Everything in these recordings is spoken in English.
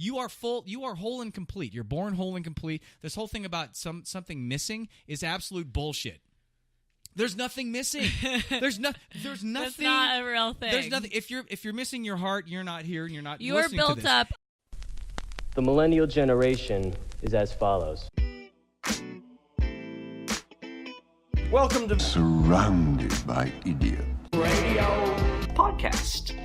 You are full. You are whole and complete. You're born whole and complete. This whole thing about something missing is absolute bullshit. There's nothing missing. There's nothing. That's not a real thing. There's nothing. If you're missing your heart, you're not here, and you're not. You are built up. The millennial generation is as follows. Welcome to Surrounded by Idiots Radio Podcast.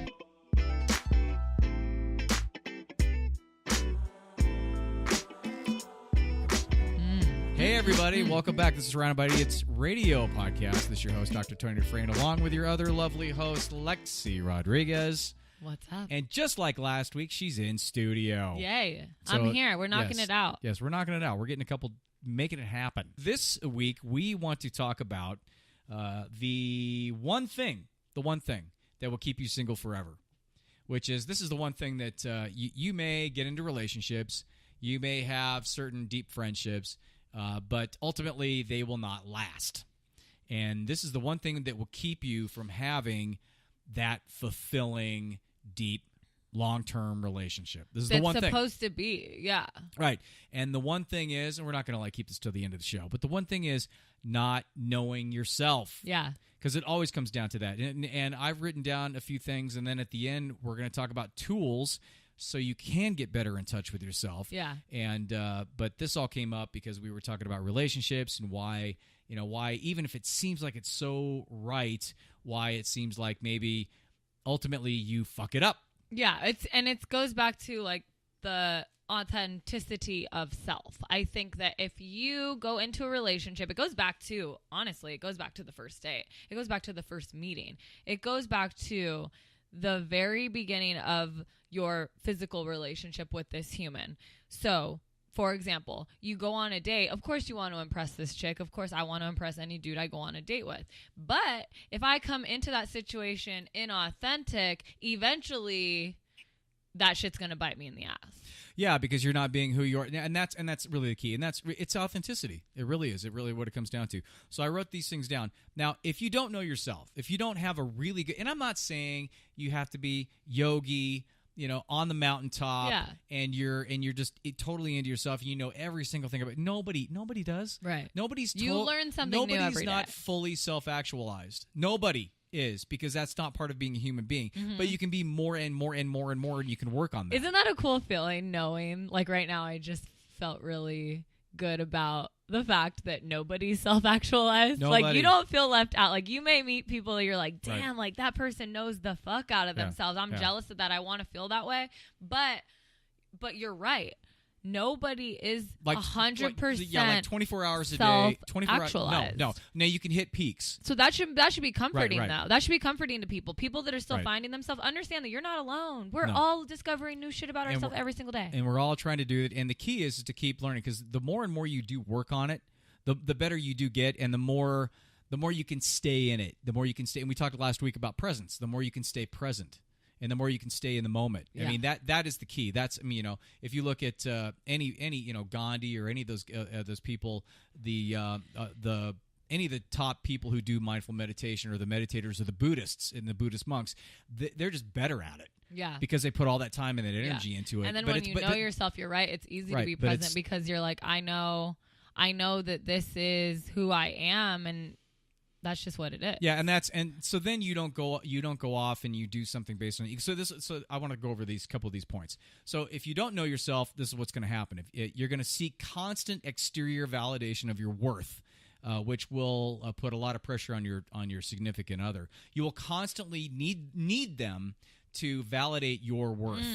Hey everybody, welcome back. This is Surrounded by Idiots Radio Podcast. This is your host, Dr. Tony Dufresne, along with your other lovely host, Lexi Rodriguez. What's up? And just like last week, she's in studio. Yay. So, I'm here. We're knocking it out. Yes, we're knocking it out. We're getting making it happen. This week, we want to talk about the one thing that will keep you single forever, which is, this is the one thing that you may get into relationships, you may have certain deep friendships, but ultimately they will not last. And this is the one thing that will keep you from having that fulfilling, deep, long-term relationship. This is the one thing. It's supposed to be, yeah. Right. And the one thing is, and we're not going to keep this till the end of the show, but the one thing is not knowing yourself. Yeah. Because it always comes down to that. And I've written down a few things, and then at the end, we're going to talk about tools so you can get better in touch with yourself. Yeah. And but this all came up because we were talking about relationships and why even if it seems like it's so right, why it seems like maybe ultimately you fuck it up. Yeah, it goes back to like the authenticity of self. I think that if you go into a relationship, it goes back to the first date. It goes back to the first meeting. It goes back to the very beginning of your physical relationship with this human. So, for example, you go on a date. Of course you want to impress this chick. Of course I want to impress any dude I go on a date with. But if I come into that situation inauthentic, eventually that shit's going to bite me in the ass. Yeah, because you're not being who you are. And that's really the key. And it's authenticity. It really is. It really what it comes down to. So I wrote these things down. Now, if you don't know yourself, if you don't have a really good, and I'm not saying you have to be yogi, on the mountaintop, and you're just totally into yourself, and you know every single thing about it. Nobody does. Right. You learn something new every day. Nobody's not fully self-actualized. Nobody is, because that's not part of being a human being. Mm-hmm. But you can be more and more and more and more, and you can work on that. Isn't that a cool feeling, knowing, like right now I just felt really good about the fact that nobody's self-actualized. Like, you don't feel left out. Like, you may meet people you're like, damn, right, like that person knows the fuck out of themselves. I'm jealous of that. I want to feel that way. But you're right. Nobody is 100%. Yeah, like 24 hours a day. 24 hours. No. Now you can hit peaks. So that should be comforting, right. though. That should be comforting to people. People that are still finding themselves. Understand that you're not alone. We're all discovering new shit about ourselves every single day. And we're all trying to do it. And the key is to keep learning, because the more and more you do work on it, the better you do get, and the more you can stay in it. The more you can stay. And we talked last week about presence. The more you can stay present, and the more you can stay in the moment. Yeah. I mean, that is the key. That's, if you look at any Gandhi or any of those people, any of the top people who do mindful meditation, or the meditators, or the Buddhists and the Buddhist monks, they're just better at it. Yeah. Because they put all that time and that energy into it. And then when you know yourself, you're right. It's easy to be present, because you're like, I know that this is who I am, and that's just what it is. Yeah, and so then you don't go off and you do something based on it. So I want to go over couple of these points. So if you don't know yourself, this is what's going to happen. You're going to seek constant exterior validation of your worth, which will put a lot of pressure on your significant other. You will constantly need them to validate your worth.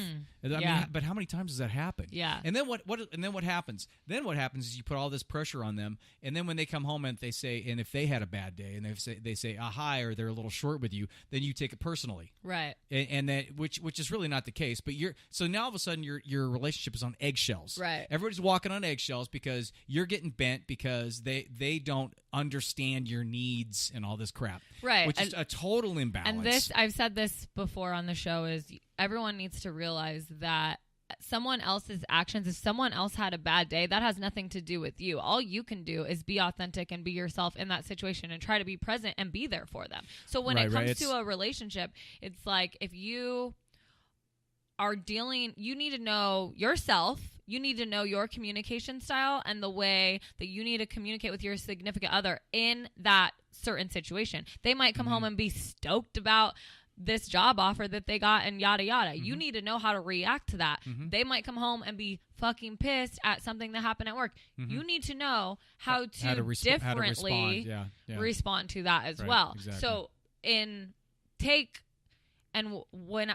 I mean, but how many times does that happen? Yeah. And then what happens? Then what happens is you put all this pressure on them, and then when they come home and they say, and if they had a bad day and they say hi, or they're a little short with you, then you take it personally. Right. And then which is really not the case. But so now all of a sudden your relationship is on eggshells. Right. Everybody's walking on eggshells because you're getting bent because they don't understand your needs and all this crap. Right. Which is a total imbalance. And I've said this before on the show, is everyone needs to realize that someone else's actions, if someone else had a bad day, that has nothing to do with you. All you can do is be authentic and be yourself in that situation and try to be present and be there for them. So when it comes to a relationship, it's like, if you are dealing, you need to know yourself. You need to know your communication style and the way that you need to communicate with your significant other in that certain situation. They might come home and be stoked about this job offer that they got and yada yada. You need to know how to react to that. They might come home and be fucking pissed at something that happened at work. You need to know how to differently respond to that as well. Exactly. So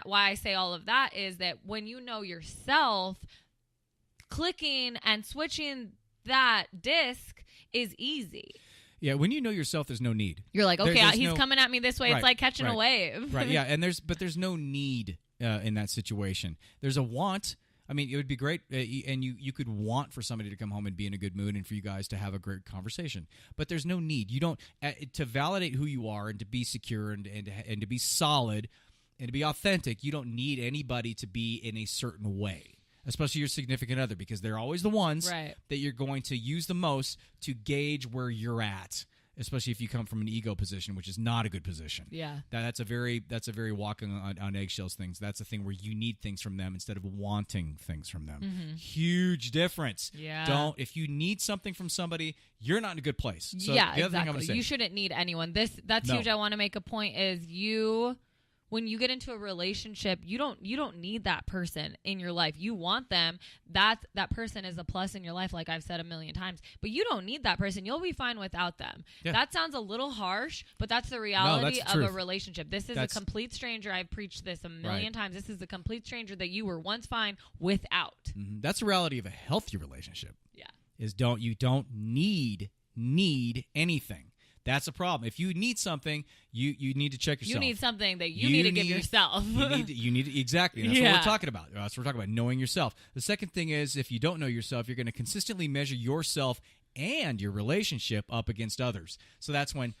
why I say all of that is that when you know yourself, clicking and switching that disc is easy. Yeah, when you know yourself, there's no need. You're like, okay, he's coming at me this way. Right, it's like catching a wave. Right, yeah, and there's no need in that situation. There's a want. I mean, it would be great, and you could want for somebody to come home and be in a good mood and for you guys to have a great conversation. But there's no need. You don't to validate who you are and to be secure and to be solid and to be authentic. You don't need anybody to be in a certain way. Especially your significant other, because they're always the ones that you're going to use the most to gauge where you're at. Especially if you come from an ego position, which is not a good position. Yeah, that's a very walking on eggshells things. That's a thing where you need things from them instead of wanting things from them. Huge difference. Yeah. If you need something from somebody, you're not in a good place. So yeah, the other thing I'm gonna exactly. say, You shouldn't need anyone. That's huge. I want to make a point is when you get into a relationship, you don't need that person in your life. You want them. That person is a plus in your life, like I've said a million times. But you don't need that person. You'll be fine without them. Yeah. That sounds a little harsh, but that's the reality of a relationship. This is a complete stranger. I've preached this a million times. This is a complete stranger that you were once fine without. That's the reality of a healthy relationship. Yeah. You don't need anything. That's a problem. If you need something, you need to check yourself. You need something that you need to give yourself. you need exactly. That's what we're talking about. That's what we're talking about, knowing yourself. The second thing is, if you don't know yourself, you're going to consistently measure yourself and your relationship up against others. So that's when,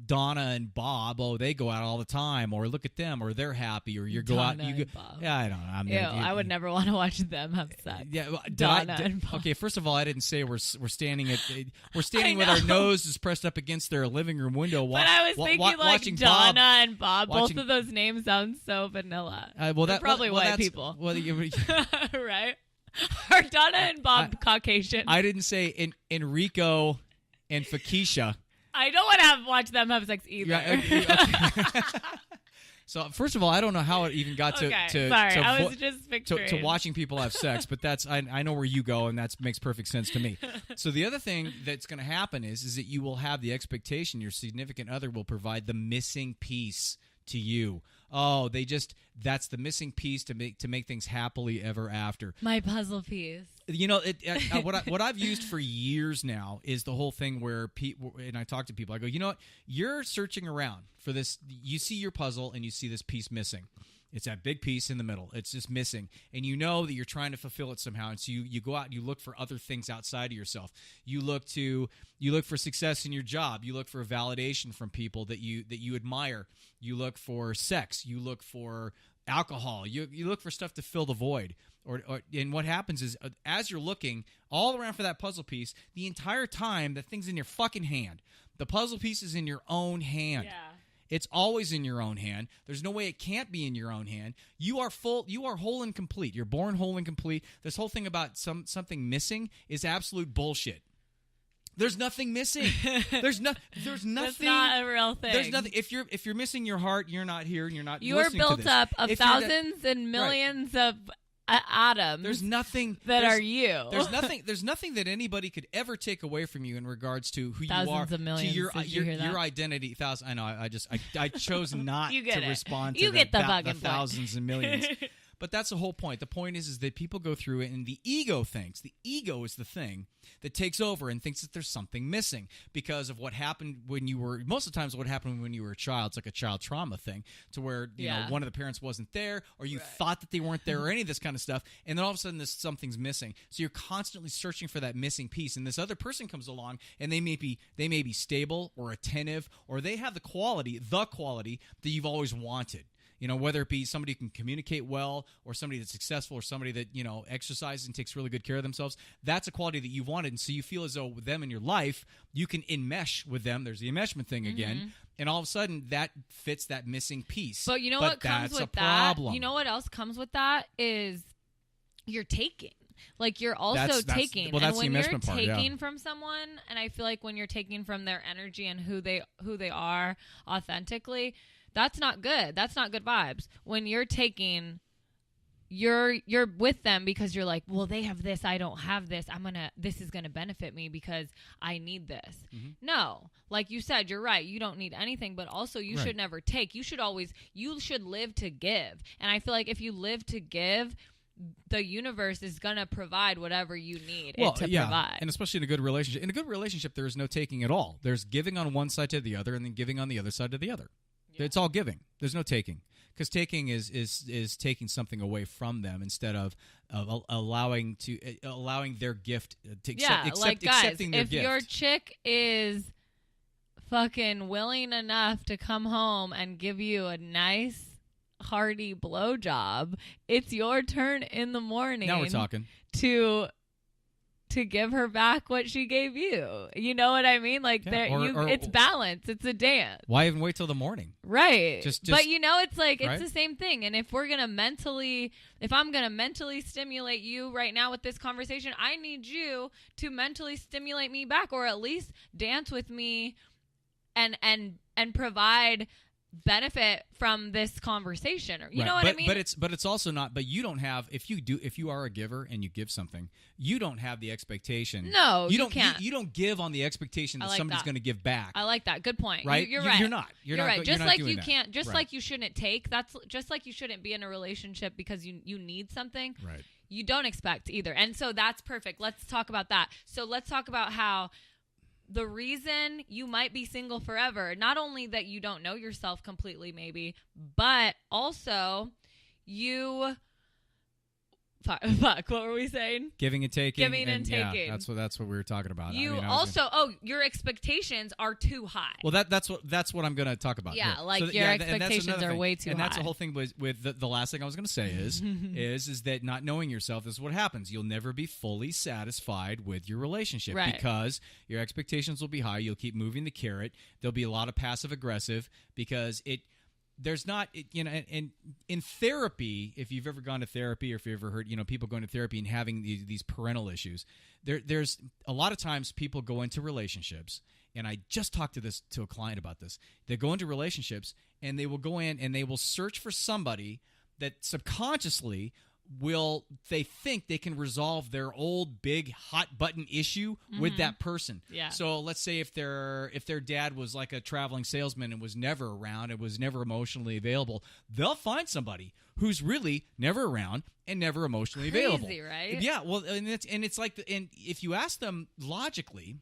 Donna and Bob, they go out all the time, or look at them, or they're happy, or Donna and Bob. Yeah, I don't know. I would never want to watch them have sex. Yeah, Donna and Bob. Okay, first of all, I didn't say we're standing with our noses pressed up against their living room window. But I was thinking watching Donna Bob, and Bob. Both of those names sound so vanilla. They're probably white people. Right? Are Donna and Bob Caucasian? I didn't say Enrico and Fakisha. I don't want to watch them have sex either. Yeah, okay. So first of all, I don't know how it even got I was just picturing to watching people have sex, but I know where you go, and that makes perfect sense to me. So the other thing that's going to happen is that you will have the expectation your significant other will provide the missing piece to you. Oh, that's the missing piece to make things happily ever after. My puzzle piece. What I've used for years now is the whole thing where and I talk to people. I go, you know what? You're searching around for this. You see your puzzle and you see this piece missing. It's that big piece in the middle. It's just missing. And you know that you're trying to fulfill it somehow. And so you go out and you look for other things outside of yourself. You look for success in your job. You look for validation from people that you admire. You look for sex. You look for alcohol. You look for stuff to fill the void. And what happens is, as you're looking all around for that puzzle piece, the entire time that thing's in your fucking hand. The puzzle piece is in your own hand. Yeah. It's always in your own hand. There's no way it can't be in your own hand. You are full. You are whole and complete. You're born whole and complete. This whole thing about something missing is absolute bullshit. There's nothing missing. There's nothing. That's not a real thing. There's nothing. If you're missing your heart, you're not here, and you're not. You are built up of thousands and millions of atoms. There's nothing that are you. There's nothing that anybody could ever take away from you in regards to who thousands you are, of millions, to your identity. I know. I chose not to respond to the thousands and millions. But that's the whole point. The point is that people go through it, and the ego thinks. The ego is the thing that takes over and thinks that there's something missing because of what happened when you were – most of the times what happened when you were a child. It's like a child trauma thing to where you know one of the parents wasn't there, or you thought that they weren't there, or any of this kind of stuff, and then all of a sudden something's missing. So you're constantly searching for that missing piece, and this other person comes along, and they may be stable or attentive, or they have the quality that you've always wanted. You know, whether it be somebody who can communicate well or somebody that's successful or somebody that, you know, exercises and takes really good care of themselves, that's a quality that you wanted. And so you feel as though with them in your life, you can enmesh with them. There's the enmeshment thing again. And all of a sudden that fits that missing piece. But you know what comes with that? You know what else comes with that is you're taking. Like you're also taking. Well, that's and when the you're enmeshment part, taking from someone, and I feel like when you're taking from their energy and who they are authentically, that's not good. That's not good vibes. When you're taking, you're with them because you're like, well, they have this, I don't have this. This is gonna benefit me because I need this. No, like you said, you're right. You don't need anything, but also you should never take. You should live to give. And I feel like if you live to give, the universe is going to provide whatever you need it to provide. And especially in a good relationship. In a good relationship, there is no taking at all. There's giving on one side to the other and then giving on the other side to the other. Yeah. It's all giving. There's no taking. Because taking is taking something away from them instead of allowing their gift to accepting their if gift. Your chick is fucking willing enough to come home and give you a nice hearty blowjob, it's your turn in the morning. Now we're talking. To give her back what she gave you. You know what I mean? Like it's balance. It's a dance. Why even wait till the morning? Right. Just but you know, it's like right? it's the same thing. And if I'm gonna mentally stimulate you right now with this conversation, I need you to mentally stimulate me back, or at least dance with me and provide benefit from this conversation, or you know what I mean? But it's also not. But you don't have, if you are a giver and you give something, you don't have the expectation. No, you can't. You don't give on the expectation that somebody's going to give back. I like that. Good point. Right? You're right. You're not. You're right. Just like you that. can't. Just right. like you shouldn't take. That's just like you shouldn't be in a relationship because you need something. Right. You don't expect either, and so that's perfect. Let's talk about that. So let's talk about how the reason you might be single forever, not only that you don't know yourself completely maybe, but also you fuck, what were we saying? Giving and taking. Giving and taking. Yeah, that's what we were talking about. Your expectations are too high. Well, that's what I'm going to talk about. Yeah, here. like so, your expectations are way too high. And that's the whole thing with the last thing I was going to say is that not knowing yourself is what happens. You'll never be fully satisfied with your relationship because your expectations will be high. You'll keep moving the carrot. There'll be a lot of passive aggressive because there's not, and in therapy, if you've ever gone to therapy or if you've ever heard, people going to therapy and having these parental issues, there's a lot of times people go into relationships, and I just talked to a client about this. They go into relationships, and they will go in and they will search for somebody that subconsciously they think they can resolve their old big hot button issue with that person. Yeah. So let's say if their dad was like a traveling salesman and was never around and was never emotionally available, they'll find somebody who's really never around and never emotionally available. Crazy, right? Yeah. Well, and it's like and if you ask them logically.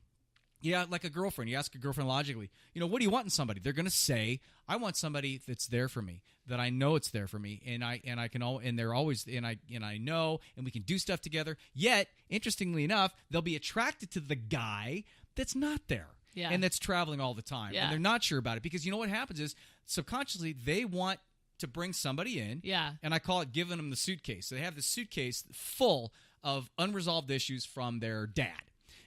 Yeah, like a girlfriend. You ask a girlfriend logically, what do you want in somebody? They're going to say, I want somebody that's there for me, that I know it's there for me, and they're always, and I know, and we can do stuff together. Yet, interestingly enough, they'll be attracted to the guy that's not there. Yeah. And that's traveling all the time. Yeah. And they're not sure about it because what happens is subconsciously they want to bring somebody in. Yeah. And I call it giving them the suitcase. So they have the suitcase full of unresolved issues from their dad.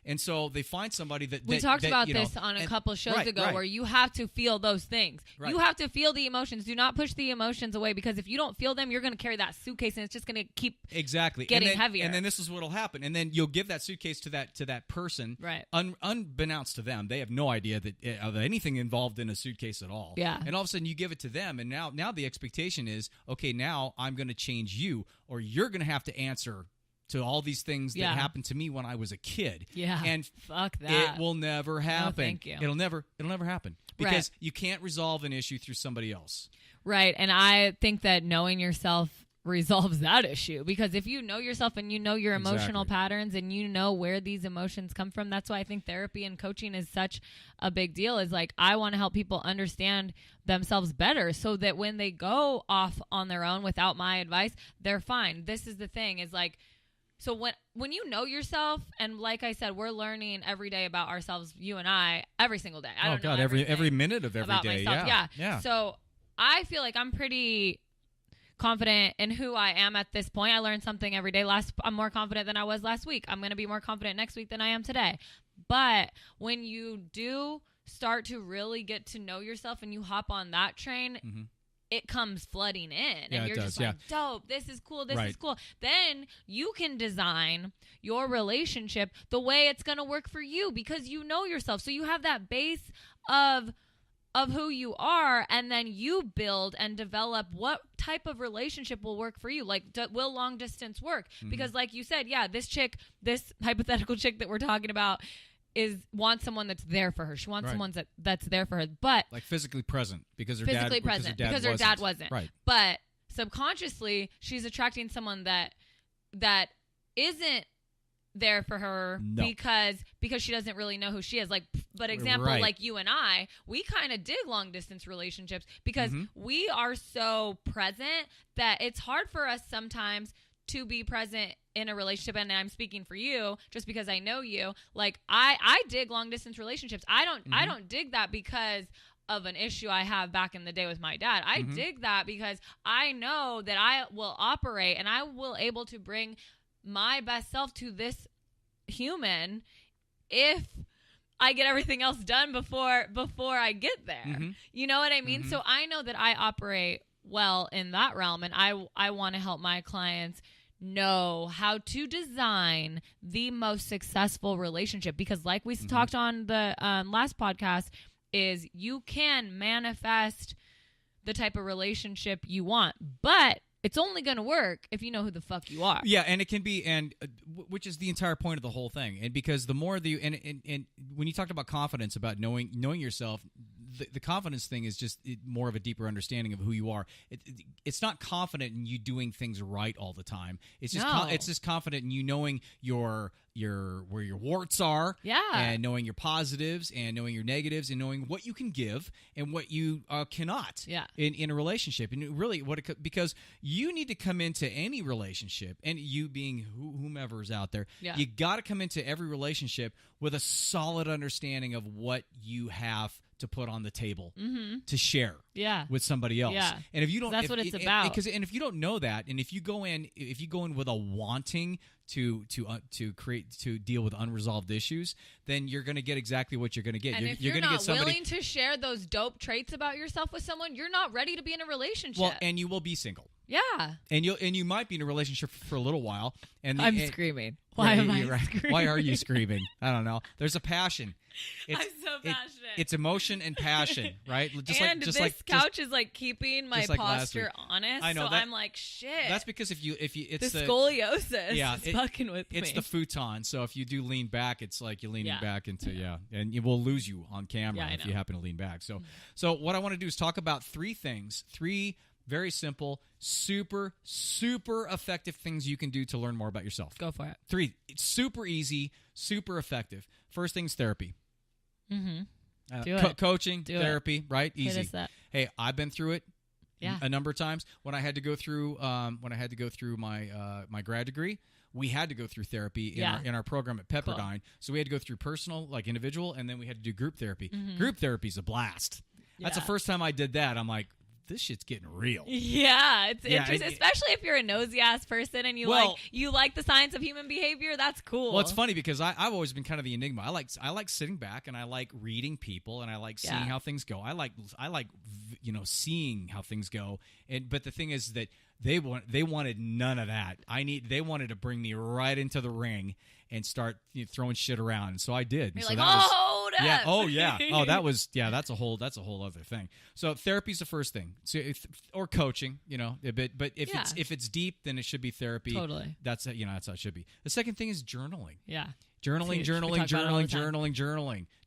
And so they find somebody that we talked about this on a couple shows ago, where you have to feel those things. Right. You have to feel the emotions. Do not push the emotions away, because if you don't feel them, you're going to carry that suitcase, and it's just going to keep getting heavier. And then this is what will happen. And then you'll give that suitcase to that person, right? Unbeknownst to them, they have no idea that of anything involved in a suitcase at all. Yeah. And all of a sudden you give it to them, and now the expectation is, okay, now I'm going to change you, or you're going to have to answer to all these things that happened to me when I was a kid. Yeah. And fuck that. It will never happen. No, thank you. It'll never happen. Because you can't resolve an issue through somebody else. Right. And I think that knowing yourself resolves that issue, because if you know yourself and you know your emotional patterns and you know where these emotions come from, that's why I think therapy and coaching is such a big deal. Is like, I want to help people understand themselves better so that when they go off on their own without my advice, they're fine. This is the thing, is like, so when you know yourself, and like I said, we're learning every day about ourselves, you and I, every single day. I don't know every minute of every about day. Myself. Yeah. So I feel like I'm pretty confident in who I am at this point. I learn something every day. I'm more confident than I was last week. I'm going to be more confident next week than I am today. But when you do start to really get to know yourself and you hop on that train, it comes flooding in. Yeah, and you're just like, dope, this is cool, this is cool. Then you can design your relationship the way it's going to work for you because you know yourself. So you have that base of who you are, and then you build and develop what type of relationship will work for you. Like, will long distance work? Because like you said, this hypothetical chick that we're talking about wants someone that's there for her. She wants someone that's there for her, but like physically present because her dad wasn't. Right. But subconsciously, she's attracting someone that isn't there for her because she doesn't really know who she is. Like, but example, like you and I, we kind of dig long distance relationships because we are so present that it's hard for us sometimes to be present in a relationship. And I'm speaking for you just because I know you. Like I dig long distance relationships. I don't dig that because of an issue I have back in the day with my dad. I dig that because I know that I will operate and I will able to bring my best self to this human if I get everything else done before I get there. You know what I mean? So I know that I operate well in that realm, and I want to help my clients know how to design the most successful relationship because like we talked on the last podcast is you can manifest the type of relationship you want, but it's only going to work if you know who the fuck you are. Yeah, and it can be, which is the entire point of the whole thing. And because the more and when you talked about confidence, about knowing yourself, the confidence thing is just more of a deeper understanding of who you are. It's not confident in you doing things right all the time. It's just it's just confident in you knowing where your warts are, and knowing your positives and knowing your negatives and knowing what you can give and what you cannot in a relationship. And really because you need to come into any relationship, and you being whomever's out there, you got to come into every relationship with a solid understanding of what you have to put on the table to share with somebody else. And if you don't, that's what it's about. And if you don't know that, and if you go in with a wanting to deal with unresolved issues, then you're going to get exactly what you're going to get. And if you're gonna not get somebody, willing to share those dope traits about yourself with someone, you're not ready to be in a relationship. Well, and you will be single. Yeah. And you might be in a relationship for a little while. And I'm screaming. Why am I screaming? Why are you screaming? I don't know. There's a passion. I'm so passionate. It's emotion and passion, right? This couch is like keeping my posture honest. I know. So I'm like, shit. That's because if you it's the scoliosis. Yeah, it's fucking with me. It's the futon. So if you do lean back, it's like you're leaning back into and it will lose you on camera if you happen to lean back. So what I want to do is talk about three very simple, super, super effective things you can do to learn more about yourself. Go for it. 3. It's super easy, super effective. First thing's therapy. Coaching, therapy, right? Easy. Hit us that. Hey, I've been through it a number of times. When I had to go through my grad degree, we had to go through therapy in our program at Pepperdine. Cool. So we had to go through personal, like individual, and then we had to do group therapy. Group therapy is a blast. That's the first time I did that. I'm like, this shit's getting real. Yeah, it's interesting, especially if you're a nosy ass person and you like the science of human behavior. That's cool. Well, it's funny because I've always been kind of the enigma. I like sitting back and I like reading people and I like seeing how things go. I like seeing how things go. But the thing is that they wanted none of that. They wanted to bring me right into the ring and start throwing shit around. And so I did. You're so like, hold up. Yeah. Oh yeah. Oh, that's a whole other thing. So therapy's the first thing. So or coaching, but if it's deep, then it should be therapy. Totally. That's how it should be. The second thing is journaling. Yeah. Journaling.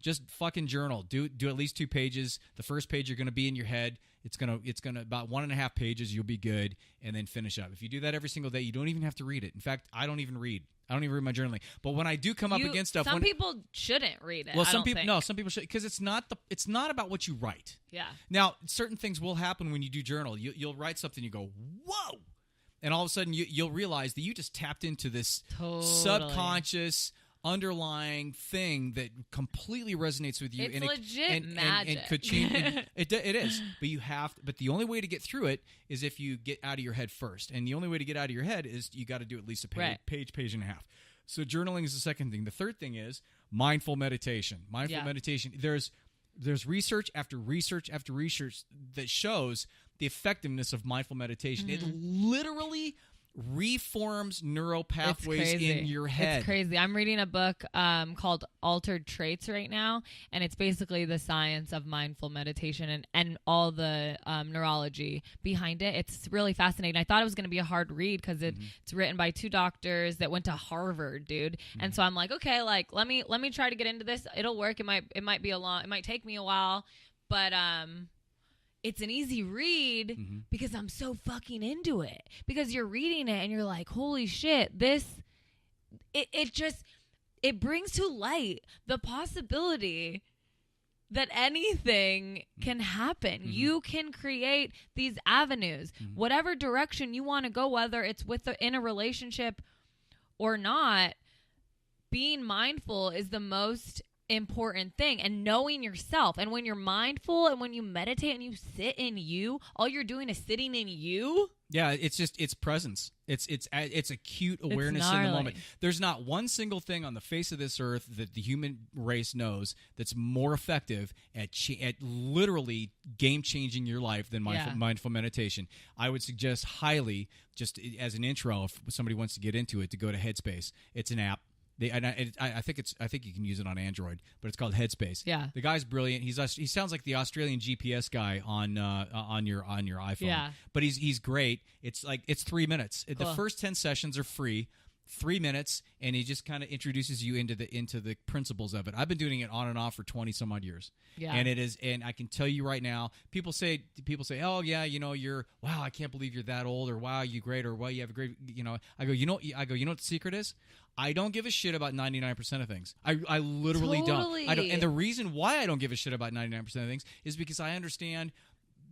Just fucking journal. Do at least 2 pages. The first page you're going to be in your head. It's gonna about 1.5 pages. You'll be good, and then finish up. If you do that every single day, you don't even have to read it. In fact, I don't even read my journaling. But when I do come up against stuff, some people shouldn't read it. Well, some people should, because it's not about what you write. Yeah. Now, certain things will happen when you do journal. You'll write something, you go, whoa. And all of a sudden, you'll realize that you just tapped into this subconscious, underlying thing that completely resonates with you. It's and legit magic. And could change. It is. But you have to, but the only way to get through it is if you get out of your head first. And the only way to get out of your head is you got to do at least a page and a half. So journaling is the second thing. The third thing is mindful meditation. Mindful meditation. There's research after research after research that shows the effectiveness of mindful meditation. It literally reforms neural pathways in your head. It's crazy. I'm reading a book called Altered Traits right now, and it's basically the science of mindful meditation and all the neurology behind it. It's really fascinating. I thought it was going to be a hard read because it's written by 2 doctors that went to Harvard, dude. And so I'm like, okay, like let me try to get into this. It'll work. It might be it might take me a while, but it's an easy read because I'm so fucking into it. Because you're reading it and you're like, holy shit, it brings to light the possibility that anything can happen. You can create these avenues, whatever direction you want to go, whether it's in a relationship or not. Being mindful is the most important thing, and knowing yourself. And when you're mindful and when you meditate and you sit in you, all you're doing is sitting in you. Yeah, it's presence. It's acute awareness in the moment. There's not one single thing on the face of this earth that the human race knows that's more effective at literally game changing your life than mindful meditation. I would suggest highly, just as an intro, if somebody wants to get into it, to go to Headspace. It's an app. I think you can use it on Android, but it's called Headspace. Yeah, the guy's brilliant. He sounds like the Australian GPS guy on your iPhone. Yeah, but he's great. It's 3 minutes. Cool. The first 10 sessions are free. 3 minutes, and he just kind of introduces you into the principles of it. I've been doing it on and off for 20 some odd years. Yeah. And I can tell you right now, people say, oh yeah, wow, I can't believe you're that old, or wow, you great, or wow, you have a great, I go, you know what the secret is? I don't give a shit about 99% of things. I literally don't. And the reason why I don't give a shit about 99% of things is because I understand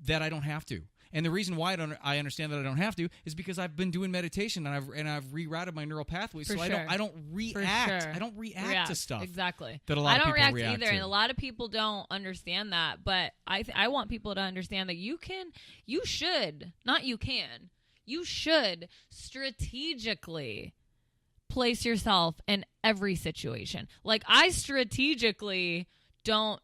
that I don't have to. And the reason why I understand that I don't have to is because I've been doing meditation and I've rerouted my neural pathways, so I don't react. I don't react to stuff. Exactly. That a lot of people react either, to. and a lot of people don't understand that. But I want people to understand that you should strategically place yourself in every situation. Like, I strategically don't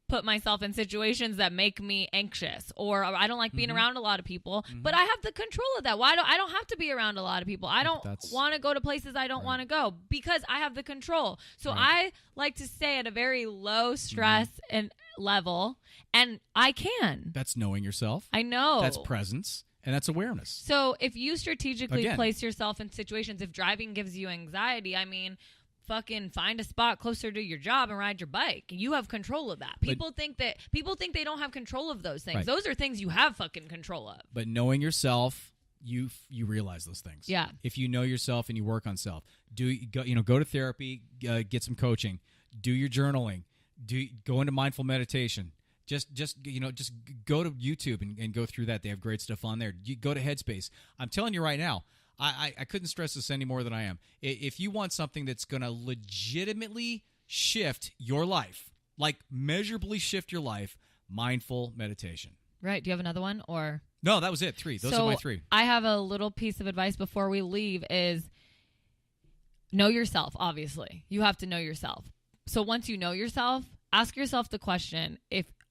put myself in situations that make me anxious, or I don't like being around a lot of people, but I have the control of that. I don't have to be around a lot of people. I don't want to go to places I don't want to go because I have the control. So I like to stay at a very low stress and level, and I can. That's knowing yourself. I know. That's presence. And that's awareness. So if you strategically place yourself in situations, if driving gives you anxiety, I mean, fucking find a spot closer to your job and ride your bike. You have control of that. People think they don't have control of those things. Right. Those are things you have fucking control of. But knowing yourself, you realize those things. Yeah. If you know yourself and you work on self, go to therapy, get some coaching, do your journaling, go into mindful meditation. Just go to YouTube and go through that. They have great stuff on there. You go to Headspace. I'm telling you right now, I couldn't stress this any more than I am. If you want something that's going to legitimately shift your life, like measurably shift your life, mindful meditation. Right. Do you have another one, or? No, that was it. 3. Those are my 3. I have a little piece of advice before we leave is know yourself, obviously. You have to know yourself. So once you know yourself, ask yourself the question,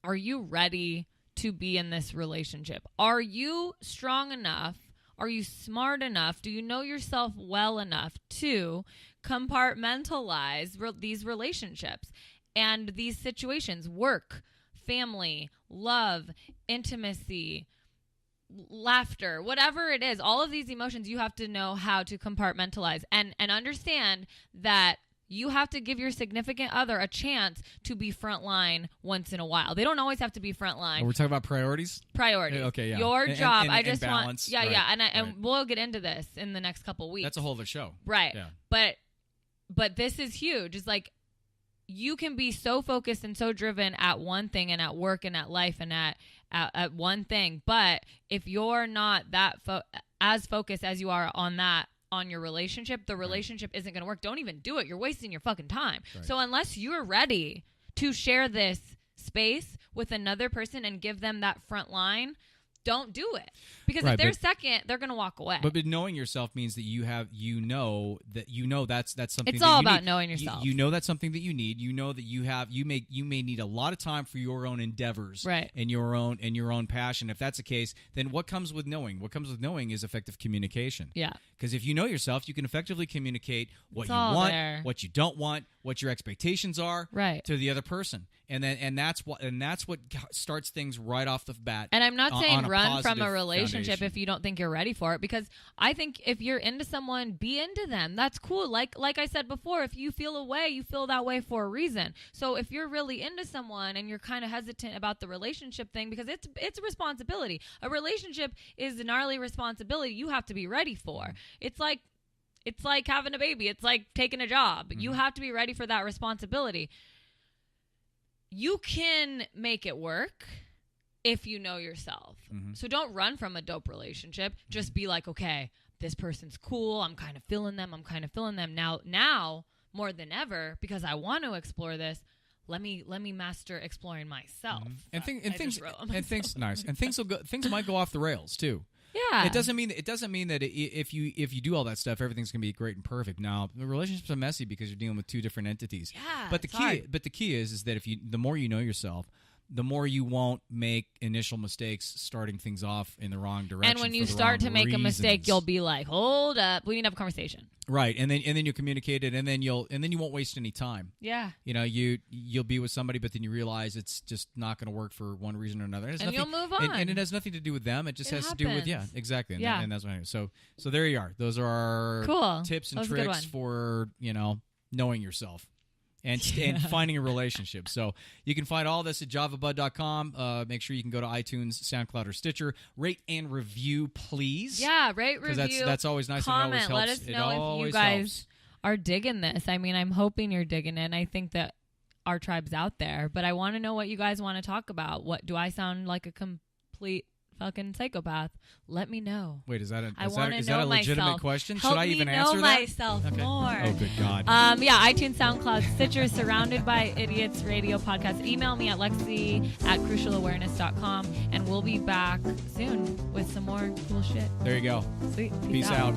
are you ready to be in this relationship? Are you strong enough? Are you smart enough? Do you know yourself well enough to compartmentalize these relationships and these situations? Work, family, love, intimacy, laughter, whatever it is, all of these emotions, you have to know how to compartmentalize and understand that you have to give your significant other a chance to be frontline once in a while. They don't always have to be frontline. We're talking about priorities? Priorities. Okay, yeah. Your job, and I just balance. want... Yeah, right, and we'll get into this in the next couple weeks. That's a whole other show. Right. Yeah. But this is huge. It's like you can be so focused and so driven at one thing and at work and at life and at one thing. But if you're not that as focused as you are on that on your relationship, the relationship isn't going to work. Don't even do it. You're wasting your fucking time. Right. So unless you're ready to share this space with another person and give them that front line, don't do it. Because if they're second, they're going to walk away. But knowing yourself means that that's something. It's that all you about need. knowing yourself. You know that's something that you need. You know that you may need a lot of time for your own endeavors, right? And your own passion. If that's the case, then what comes with knowing? What comes with knowing is effective communication. Yeah. Because if you know yourself, you can effectively communicate what It's you all want, there. what you don't want, what your expectations are, right, to the other person. And that's what starts things right off the bat. And I'm not saying run from a relationship foundation. if you don't think you're ready for it, because I think if you're into someone, be into them. That's cool. Like I said before, if you feel a way, you feel that way for a reason. So if you're really into someone and you're kind of hesitant about the relationship thing, because it's a responsibility. A relationship is a gnarly responsibility you have to be ready for. It's like having a baby. It's like taking a job. Mm-hmm. You have to be ready for that responsibility. You can make it work if you know yourself. Mm-hmm. So don't run from a dope relationship. Just be like, okay, this person's cool. I'm kind of feeling them. Now more than ever, because I want to explore this, let me master exploring myself. Mm-hmm. And things might go off the rails too. Yeah. It doesn't mean that if you do all that stuff, everything's gonna be great and perfect. Now, the relationships are messy because you're dealing with two different entities. Yeah. But the key is that the more you know yourself, the more you won't make initial mistakes starting things off in the wrong direction. And when you start to make a mistake, you'll be like, "Hold up, we need to have a conversation." Right, and then you communicate it, and then you won't waste any time. Yeah, you'll be with somebody, but then you realize it's just not going to work for one reason or another. You'll move on, and it has nothing to do with them. It just has happens. to do with exactly. And that's what I mean. So there you are. Those are our tips and tricks for knowing yourself. And finding a relationship. So you can find all this at javabud.com. Make sure you can go to iTunes, SoundCloud, or Stitcher. Rate and review, please. Yeah, review. Because that's always nice. Comment. And it always helps. Let us know if you guys are digging this. I mean, I'm hoping you're digging it. I think that our tribe's out there. But I want to know what you guys want to talk about. What do I sound like a complete fucking psychopath? Let me know. Wait, is that a myself. legitimate question? Help Should I even me answer know that? myself okay. more. Oh, good God. iTunes, SoundCloud, Stitcher, Surrounded by Idiots Radio Podcast. Email me at lexi@crucialawareness.com, and we'll be back soon with some more cool shit. There you go. Sweet. Peace out.